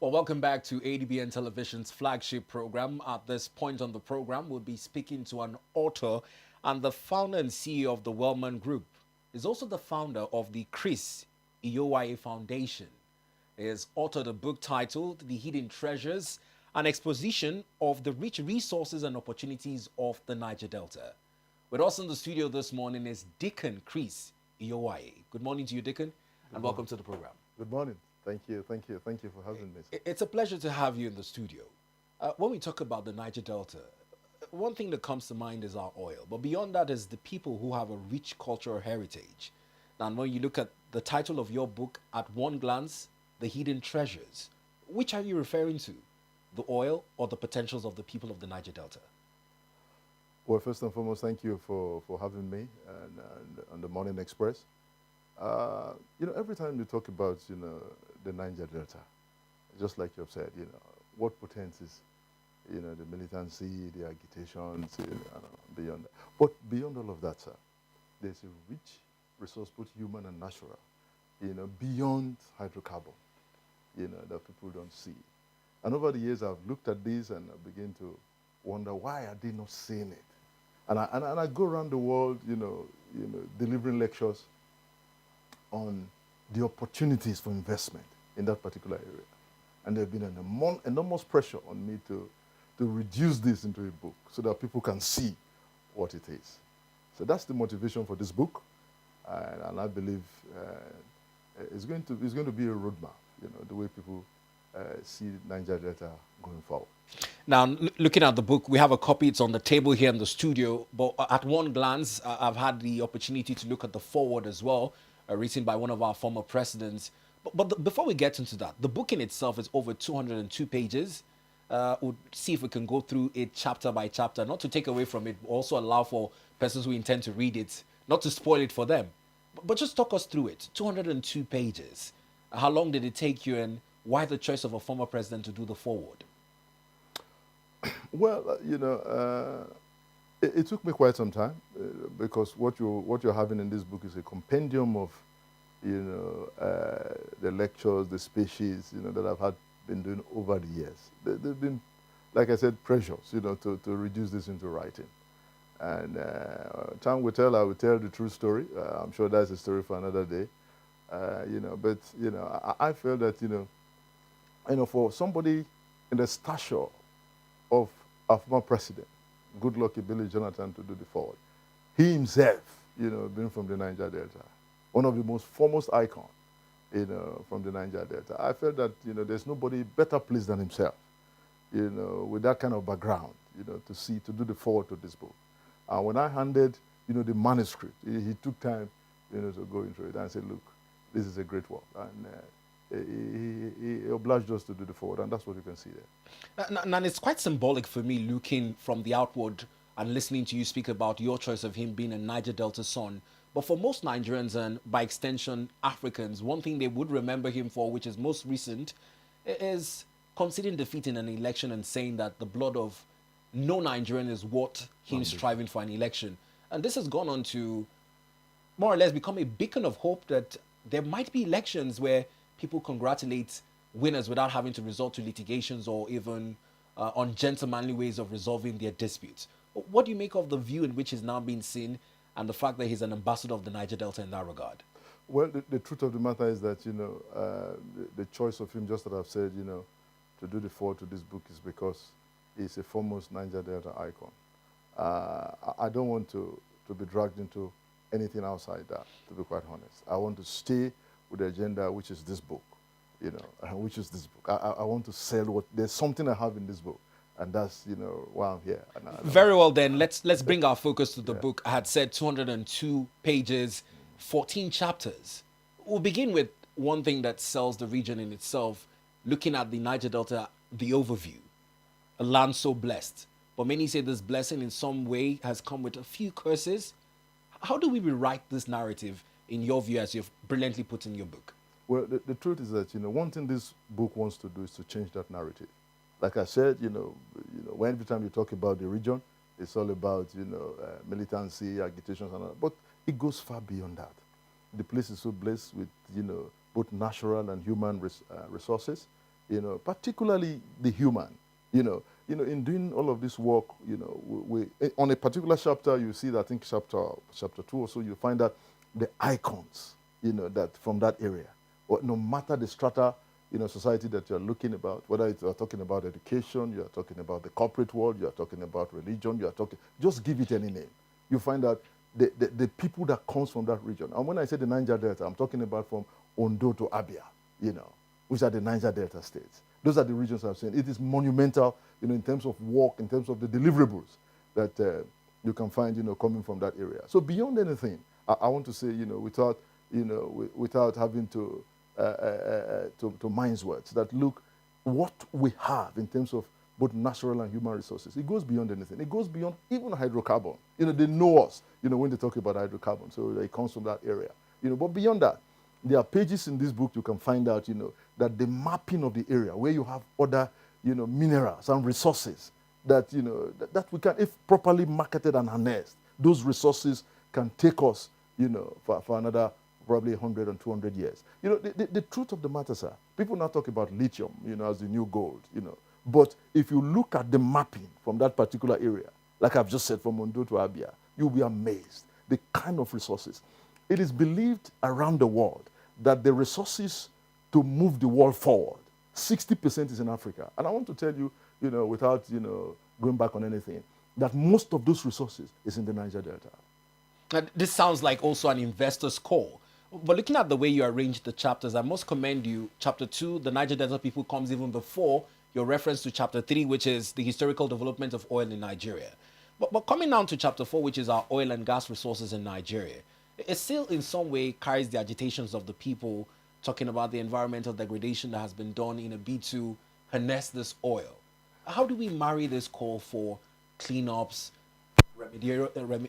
Well, welcome back to ADBN Television's flagship program. At this point on the program, we'll be speaking to an author and the founder and CEO of the Wellmann Group. He's also the founder of the Chris Iyovwaye Foundation. He has authored a book titled The Hidden Treasures, an exposition of the rich resources and opportunities of the Niger Delta. With us in the studio this morning is Deacon Chris Iyovwaye. Good morning to you, Deacon, and welcome to the program. Good morning. Thank you for having me. It's a pleasure to have you in the studio. When we talk about the Niger Delta, one thing that comes to mind is our oil, but beyond that is the people who have a rich cultural heritage. Now, when you look at the title of your book, At One Glance, The Hidden Treasures, which are you referring to? The oil or the potentials of the people of the Niger Delta? Well, first and foremost, thank you for having me and on the Morning Express. Every time you talk about, the Niger Delta, just like you've said, what potencies, the militancy, the agitations, beyond that. But beyond all of that, sir, there's a rich resource, both human and natural, beyond hydrocarbon, that people don't see. And over the years, I've looked at this and I begin to wonder, why are they not seeing it? And I go around the world, delivering lectures on the opportunities for investment in that particular area. And there's been an enormous pressure on me to reduce this into a book so that people can see what it is. So that's the motivation for this book. And I believe it's going to be a roadmap, the way people see Niger Delta going forward. Now, looking at the book, we have a copy. It's on the table here in the studio. But at one glance, I've had the opportunity to look at the foreword as well, written by one of our former presidents. But before we get into that, the book in itself is over 202 pages. We'll see if we can go through it chapter by chapter, not to take away from it, but also allow for persons who intend to read it, not to spoil it for them. But just talk us through it. 202 pages. How long did it take you, and why the choice of a former president to do the foreword? Well, it took me quite some time because what you're having in this book is a compendium of, the lectures, the speeches, that I've been doing over the years. They've been, like I said, pressures, to reduce this into writing. And time will tell. I will tell the true story. I'm sure that's a story for another day. I feel that for somebody in the stature of a former president, good lucky Billy Jonathan, to do the forward. He himself, being from the Niger Delta, one of the most foremost icons, from the Niger Delta. I felt that, there's nobody better placed than himself, with that kind of background, to do the forward to this book. And when I handed, the manuscript, he took time, to go into it and say, look, this is a great work. And he obliged us to do the forward, and that's what you can see there. Now, it's quite symbolic for me looking from the outward and listening to you speak about your choice of him being a Niger Delta son. But for most Nigerians and, by extension, Africans, one thing they would remember him for, which is most recent, is conceding defeat in an election and saying that the blood of no Nigerian is what him striving for an election. And this has gone on to more or less become a beacon of hope that there might be elections where people congratulate winners without having to resort to litigations or even ungentlemanly ways of resolving their disputes. What do you make of the view in which he's now being seen and the fact that he's an ambassador of the Niger Delta in that regard? Well, the truth of the matter is that, the choice of him, just as I've said, to do the forward to this book is because he's a foremost Niger Delta icon. I don't want to be dragged into anything outside that, to be quite honest. I want to stay with the agenda, which is this book, which is this book. I want to sell there's something I have in this book, and that's, why I'm here. Very well then, let's bring our focus to the book. I had said 202 pages, 14 chapters. We'll begin with one thing that sells the region in itself, looking at the Niger Delta, the overview. A land so blessed. But many say this blessing in some way has come with a few curses. How do we rewrite this narrative, in your view, as you've brilliantly put in your book? Well, the truth is that, one thing this book wants to do is to change that narrative. Like I said, every time you talk about the region, it's all about, militancy, agitations, and all that. But it goes far beyond that. The place is so blessed with, both natural and human resources. particularly the human, in doing all of this work, on a particular chapter, you see that I think chapter 2 or so, you find that the icons, that from that area, or no matter the strata, society that you're looking about, whether you're talking about education, you're talking about the corporate world, you're talking about religion, just give it any name. You find that the people that comes from that region, and when I say the Niger Delta, I'm talking about from Ondo to Abia, which are the Niger Delta states. Those are the regions I've seen. It is monumental, in terms of work, in terms of the deliverables that you can find, coming from that area. So beyond anything, I want to say, without having to mince words, that look, what we have in terms of both natural and human resources, it goes beyond anything. It goes beyond even hydrocarbon. They know us, when they talk about hydrocarbon, so it comes from that area. But beyond that, there are pages in this book you can find out, that the mapping of the area where you have other, minerals and resources that, that we can, if properly marketed and harnessed, those resources can take us, for another probably 100 and 200 years. The truth of the matter, sir, people now talk about lithium, as the new gold, But if you look at the mapping from that particular area, like I've just said, from Ondo to Abia, you'll be amazed the kind of resources. It is believed around the world that the resources to move the world forward, 60% is in Africa. And I want to tell you, without, going back on anything, that most of those resources is in the Niger Delta. And this sounds like also an investor's call. But looking at the way you arrange the chapters, I must commend you. Chapter 2, the Niger Delta people, comes even before your reference to chapter 3, which is the historical development of oil in Nigeria. But coming down to chapter 4, which is our oil and gas resources in Nigeria, it still in some way carries the agitations of the people, talking about the environmental degradation that has been done in a bid to harness this oil. How do we marry this call for cleanups,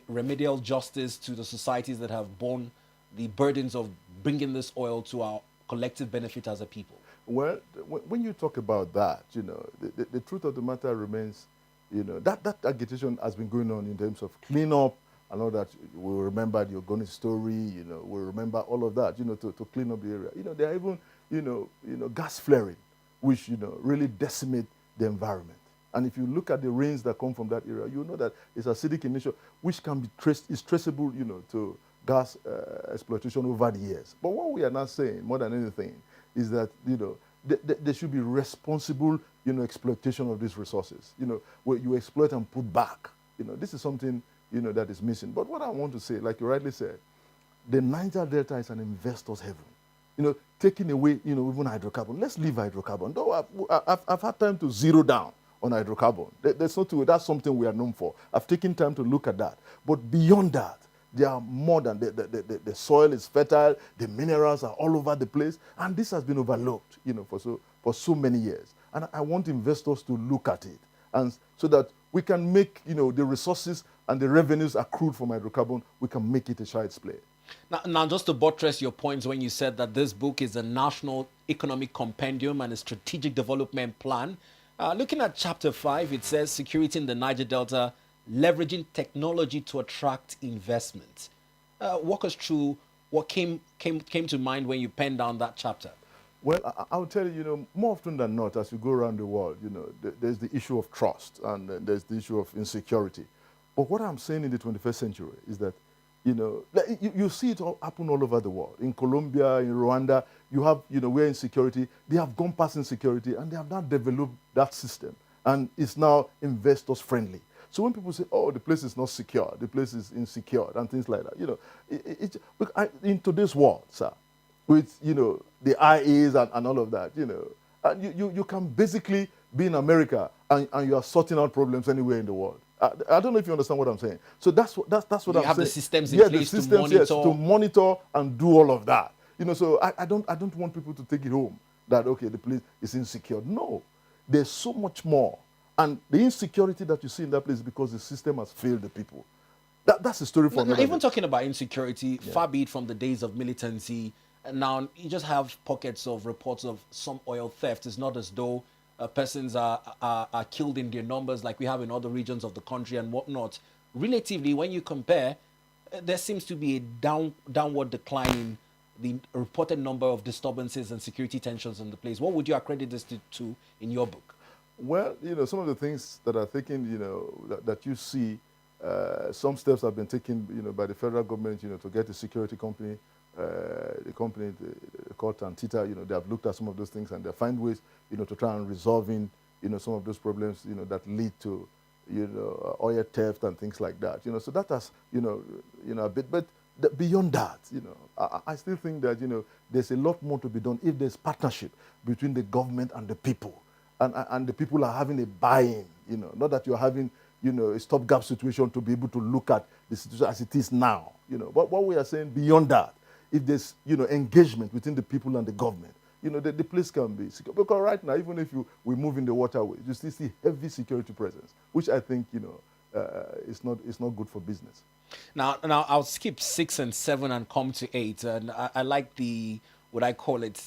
remedial justice to the societies that have borne the burdens of bringing this oil to our collective benefit as a people? Well, when you talk about that, the truth of the matter remains, that agitation has been going on in terms of cleanup and all that. We remember the Ogoni story, we remember all of that, to clean up the area. There are even, gas flaring, which, really decimate the environment. And if you look at the rains that come from that area, you know that it's acidic in nature, which can be is traceable, to gas exploitation over the years. But what we are not saying, more than anything, is that, there should be responsible, exploitation of these resources, where you exploit and put back. This is something, that is missing. But what I want to say, like you rightly said, the Niger Delta is an investor's heaven. Taking away, even hydrocarbon. Let's leave hydrocarbon. Though I've had time to zero down on hydrocarbon. That's something we are known for. I've taken time to look at that. But beyond that, there are more than the soil is fertile, the minerals are all over the place, and this has been overlooked, for so many years. And I want investors to look at it, and so that we can make, the resources and the revenues accrued from hydrocarbon, we can make it a child's play. Now, just to buttress your points when you said that this book is a national economic compendium and a strategic development plan, looking at chapter 5, it says security in the Niger Delta, leveraging technology to attract investment. Walk us through what came to mind when you penned down that chapter. Well, I'll tell you, more often than not, as you go around the world, there's the issue of trust and there's the issue of insecurity. But what I'm saying in the 21st century is that, you see it all happen all over the world. In Colombia, in Rwanda, you have, where insecurity, they have gone past insecurity and they have now developed that system. And it's now investors friendly. So when people say, oh, the place is not secure, the place is insecure, and things like that, look, in today's world, sir, with, the IAs and all of that, and you can basically be in America and you are sorting out problems anywhere in the world. I don't know if you understand what I'm saying. So that's what I'm saying. You have the systems in place to monitor. Yes, to monitor and do all of that. So I don't want people to take it home that, okay, the place is insecure. No, there's so much more. And the insecurity that you see in that place is because the system has failed the people. That's a story for another day. Even talking about insecurity, far be it from the days of militancy, now you just have pockets of reports of some oil theft. It's not as though persons are killed in their numbers like we have in other regions of the country and whatnot. Relatively, when you compare, there seems to be a downward decline in the reported number of disturbances and security tensions in the place. What would you accredit this to in your book? Well, some of the things that are taken, that you see, some steps have been taken, by the federal government, to get a security company, the company called Tantita, they have looked at some of those things and they find ways, to try and resolving, some of those problems, that lead to, oil theft and things like that. So that has, a bit, but beyond that, I still think that, there's a lot more to be done if there's partnership between the government and the people. And the people are having a buy-in, not that you're having, a stopgap situation to be able to look at the situation as it is now, But what we are saying beyond that, if there's, engagement between the people and the government, the place can be secure. Because right now, even if we move in the waterway, you still see heavy security presence, which I think, is not good for business. Now I'll skip 6 and 7 and come to 8. And I like what I call it,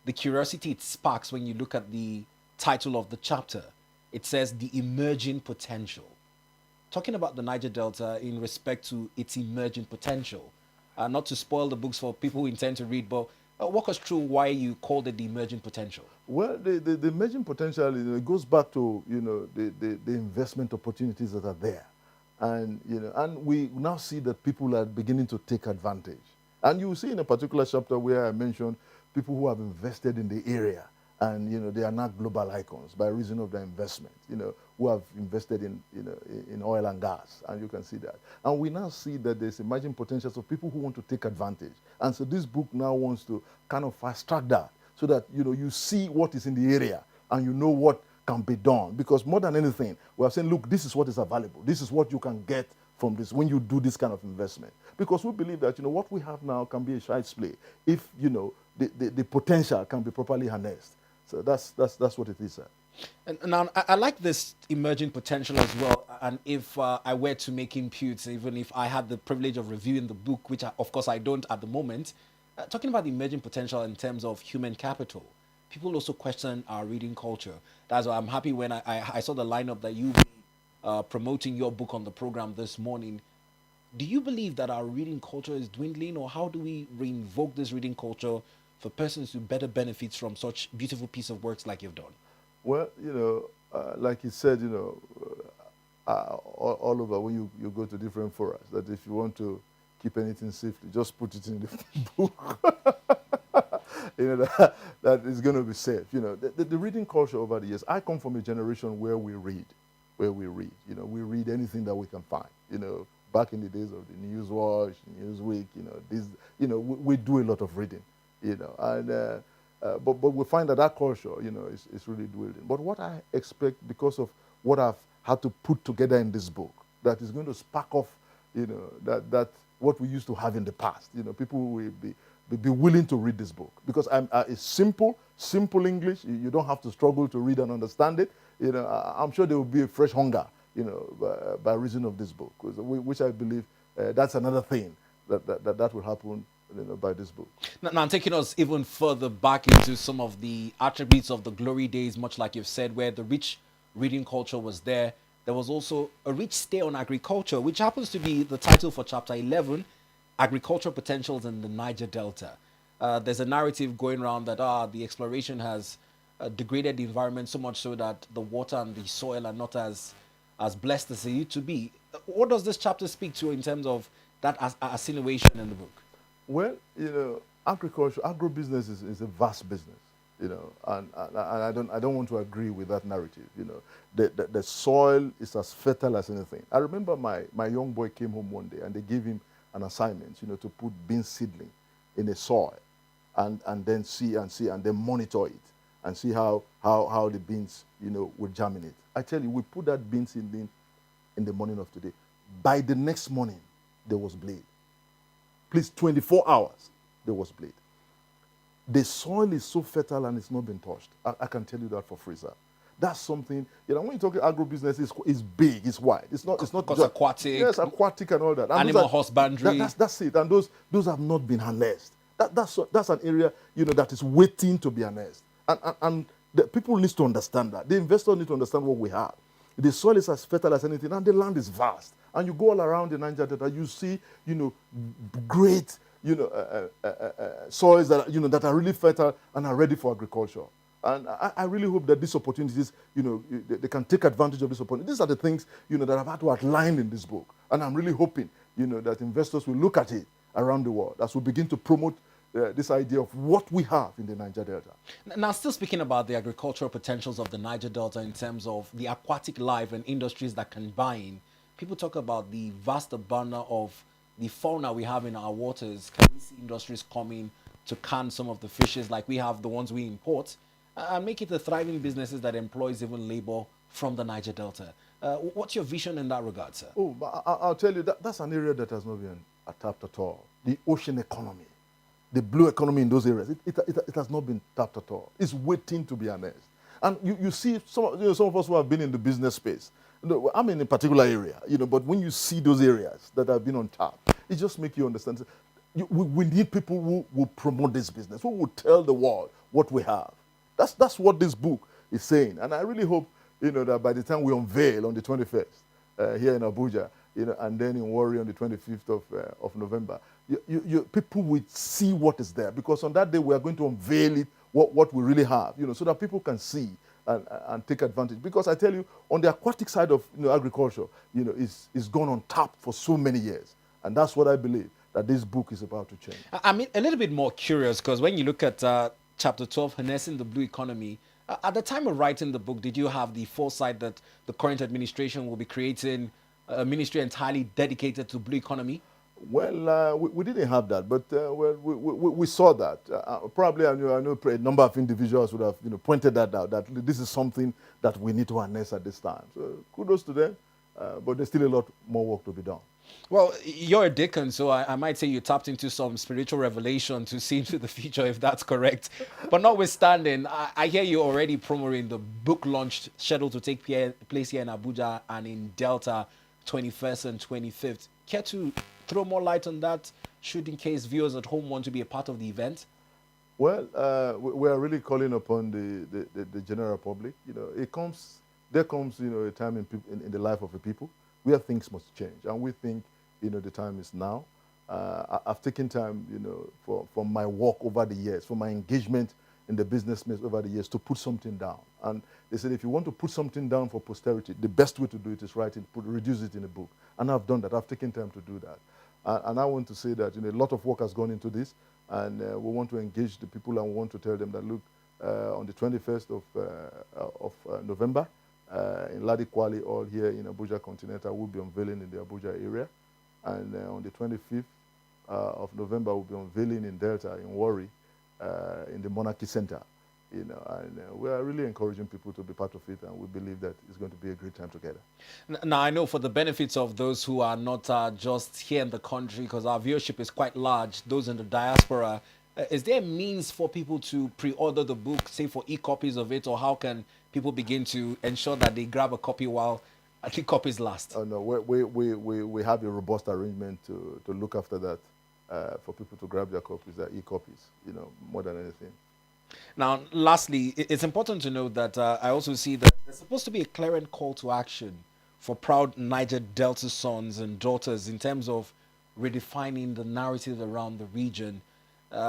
the curiosity it sparks when you look at the title of the chapter. It says the emerging potential. Talking about the Niger Delta in respect to its emerging potential. Not to spoil the books for people who intend to read, but walk us through why you called it the emerging potential. Well, the emerging potential, it goes back to, the investment opportunities that are there. And, and we now see that people are beginning to take advantage. And you will see in a particular chapter where I mentioned people who have invested in the area. And, they are now global icons by reason of their investment, who have invested in, in oil and gas. And you can see that. And we now see that there's emerging potentials of people who want to take advantage. And so this book now wants to kind of fast track that so that, you see what is in the area and you know what can be done. Because more than anything, we are saying, look, this is what is available. This is what you can get from this when you do this kind of investment. Because we believe that, what we have now can be a child's play if, the potential can be properly harnessed. So that's what it is, sir. And now, I like this emerging potential as well. And if I were to make imputes, even if I had the privilege of reviewing the book, which of course I don't at the moment, talking about the emerging potential in terms of human capital, people also question our reading culture. That's why I'm happy when I saw the lineup that you promoting your book on the program this morning. Do you believe that our reading culture is dwindling, or how do we reinvoke this reading culture for persons who better benefits from such beautiful piece of works like you've done? Well, like you said, all over when you go to different forums, that if you want to keep anything safely, just put it in the book. That is going to be safe. The reading culture over the years, I come from a generation where we read. We read anything that we can find. Back in the days of the Newswatch, Newsweek, we do a lot of reading. But we find that culture, is really dwindling. But what I expect, because of what I've had to put together in this book, that is going to spark off, that what we used to have in the past. People will be willing to read this book because it's simple English. You don't have to struggle to read and understand it. I'm sure there will be a fresh hunger, by reason of this book, which I believe that's another thing that will happen. By this book. Now, taking us even further back into some of the attributes of the glory days, much like you've said, where the rich reading culture was there, there was also a rich stay on agriculture, which happens to be the title for chapter 11, Agricultural Potentials in the Niger Delta. There's a narrative going around that the exploration has degraded the environment so much so that the water and the soil are not as blessed as they used to be. What does this chapter speak to in terms of that insinuation in the book? Well, agriculture, agribusiness is a vast business, and I don't want to agree with that narrative. The soil is as fertile as anything. I remember my young boy came home one day and they gave him an assignment, to put bean seedling in the soil, and then see and then monitor it and see how the beans, would germinate. I tell you, we put that bean seedling in the morning of today. By the next morning, there was blade. Please, 24 hours, there was blade. The soil is so fertile and it's not been touched. I can tell you that for free, sir. That's something, when you talk agribusiness, it's big, it's wide. It's not just aquatic. Yes, aquatic and all that. And animal husbandry. That's it. And those have not been harnessed. That's an area, that is waiting to be harnessed. And the people need to understand that. The investors need to understand what we have. The soil is as fertile as anything, and the land is vast. And you go all around the Niger Delta, you see, great, soils that, that are really fertile and are ready for agriculture. And I really hope that these opportunities, they can take advantage of this opportunity. These are the things, that I've had to outline in this book. And I'm really hoping, that investors will look at it around the world as we begin to promote this idea of what we have in the Niger Delta. Now, still speaking about the agricultural potentials of the Niger Delta in terms of the aquatic life and industries that combine, people talk about the vast abundance of the fauna we have in our waters. Can we see industries coming to can some of the fishes like we have the ones we import and make it a thriving businesses that employs even labor from the Niger Delta? What's your vision in that regard, sir? Oh, but I'll tell you, that's an area that has not been tapped at all. The ocean economy, the blue economy in those areas, it has not been tapped at all. It's waiting to be harnessed. And you see, some of us who have been in the business space, I'm in a particular area, but when you see those areas that have been untapped, it just makes you understand. We need people who will promote this business, who will tell the world what we have. That's what this book is saying. And I really hope, that by the time we unveil on the 21st here in Abuja, and then in Warri on the 25th of November, people will see what is there. Because on that day, we are going to unveil it, what we really have, so that people can see and take advantage. Because I tell you, on the aquatic side of agriculture, it's gone on tap for so many years. And that's what I believe that this book is about to change. I mean, a little bit more curious, because when you look at chapter 12, Harnessing the Blue Economy, at the time of writing the book, did you have the foresight that the current administration will be creating a ministry entirely dedicated to blue economy? Well, we didn't have that, but we saw that. Probably, I know a number of individuals would have pointed that out, that this is something that we need to harness at this time. So kudos to them, but there's still a lot more work to be done. Well, you're a deacon, so I might say you tapped into some spiritual revelation to see into the future, if that's correct. But notwithstanding, I hear you already promoting the book launch scheduled to take place here in Abuja and in Delta, 21st and 25th. Care to throw more light on that, should in case viewers at home want to be a part of the event? Well, we are really calling upon the general public. There comes a time in the life of a people where things must change, and we think the time is now. I've taken time from my work over the years, from my engagement in the business space over the years, to put something down. And they said, if you want to put something down for posterity, the best way to do it is reduce it in a book. And I've done that. I've taken time to do that. And I want to say that a lot of work has gone into this, and we want to engage the people, and we want to tell them that, look, on the 21st of November, in Ladi Kwali, all here in Abuja Continental, we'll be unveiling in the Abuja area. And on the 25th of November, we'll be unveiling in Delta, in Warri, in the Monarchy Center. And we are really encouraging people to be part of it, and we believe that it's going to be a great time together. Now, I know for the benefits of those who are not just here in the country, because our viewership is quite large, those in the diaspora, is there a means for people to pre-order the book, say for e-copies of it, or how can people begin to ensure that they grab a copy while the copies last? Oh, no, we have a robust arrangement to look after that, for people to grab their copies, their e-copies, more than anything. Now, lastly, it's important to note that I also see that there's supposed to be a clarion call to action for proud Niger Delta sons and daughters in terms of redefining the narrative around the region.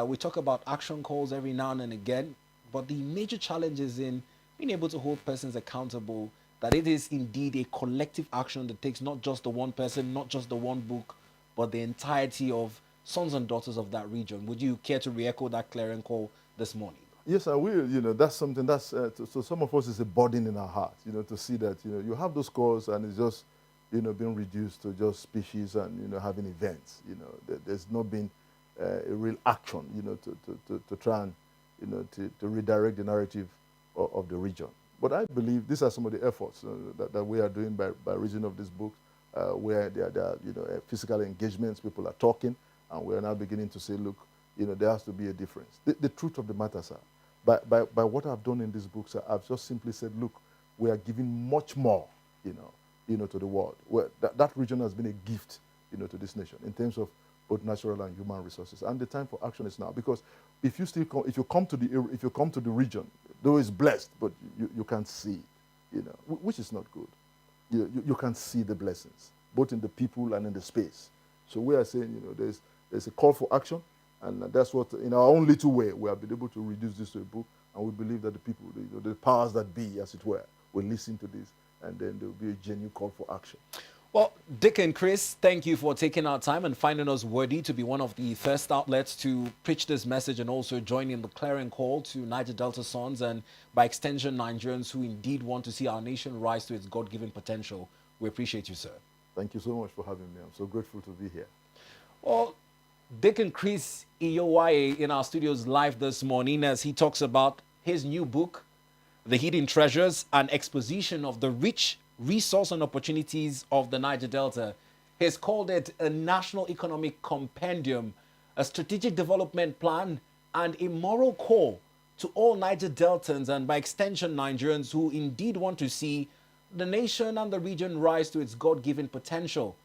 We talk about action calls every now and again, but the major challenge is in being able to hold persons accountable, that it is indeed a collective action that takes not just the one person, not just the one book, but the entirety of sons and daughters of that region. Would you care to re-echo that clarion call this morning? Yes, I will. That's something that's, so some of us is a burden in our hearts, to see that, you have those calls and it's just, being reduced to just species and, having events. There's not been a real action, to try and, to redirect the narrative of the region. But I believe these are some of the efforts that we are doing by reason of this book, where there are physical engagements, people are talking, and we are now beginning to say, look, there has to be a difference. The truth of the matter, sir, by what I've done in these books, sir, I've just simply said, look, we are giving much more, to the world. That region has been a gift, to this nation in terms of both natural and human resources. And the time for action is now, because if you come to the region, though it's blessed, but you can't see, which is not good. You can't see the blessings, both in the people and in the space. So we are saying, there's there's a call for action, and that's what, in our own little way, we have been able to reduce this to a book, and we believe that the people, the powers that be, as it were, will listen to this, and then there will be a genuine call for action. Well, Deacon Chris, thank you for taking our time and finding us worthy to be one of the first outlets to preach this message and also join in the clarion call to Niger Delta sons and, by extension, Nigerians who indeed want to see our nation rise to its God-given potential. We appreciate you, sir. Thank you so much for having me. I'm so grateful to be here. Well, Deacon Chris Iyovwaye in our studios live this morning as he talks about his new book, The Hidden Treasures, an exposition of the rich resource and opportunities of the Niger Delta. He's called it a national economic compendium, a strategic development plan, and a moral call to all Niger Deltans and, by extension, Nigerians who indeed want to see the nation and the region rise to its God-given potential,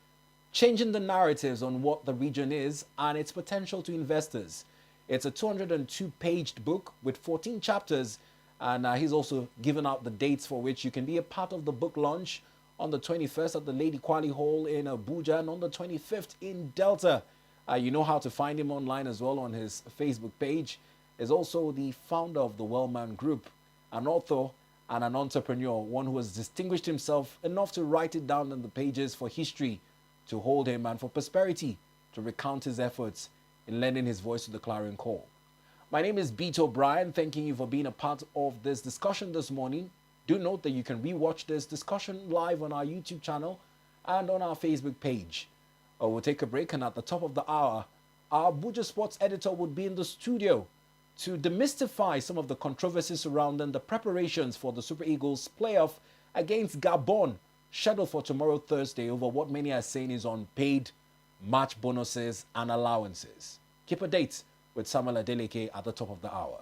changing the narratives on what the region is and its potential to investors. It's a 202-paged book with 14 chapters, and he's also given out the dates for which you can be a part of the book launch on the 21st at the Lady Kwali Hall in Abuja and on the 25th in Delta. You know how to find him online as well on his Facebook page. He's also the founder of the Wellmann Group, an author and an entrepreneur, one who has distinguished himself enough to write it down on the pages for history to hold him and for prosperity to recount his efforts in lending his voice to the clarion call. My name is Beat O'Brien, thanking you for being a part of this discussion this morning. Do note that you can rewatch this discussion live on our YouTube channel and on our Facebook page. We'll take a break, and at the top of the hour, our Abuja Sports editor would be in the studio to demystify some of the controversies surrounding the preparations for the Super Eagles playoff against Gabon, scheduled for tomorrow, Thursday, over what many are saying is unpaid match bonuses and allowances. Keep a date with Samuel Adeleke at the top of the hour.